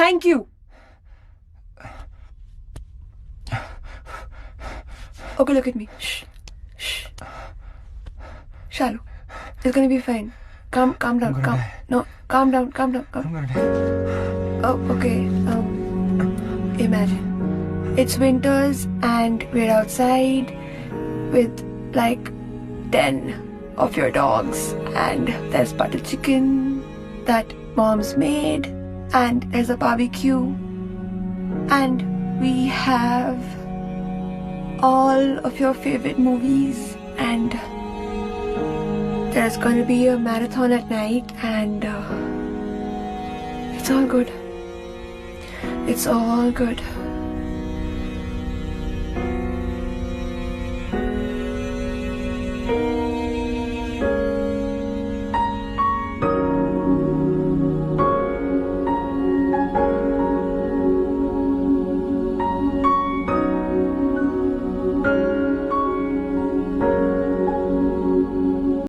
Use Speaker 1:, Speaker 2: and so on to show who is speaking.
Speaker 1: thank you. Okay, look at me. Shh. Shh. Shalu, it's gonna be fine. Calm down. No, calm down.
Speaker 2: I'm gonna die.
Speaker 1: Oh, okay. Imagine. It's winters and we're outside with like 10 of your dogs, and there's butter chicken that mom's made, and there's a barbecue, and we have all of your favorite movies, and there's gonna be a marathon at night, and it's all good. It's all good.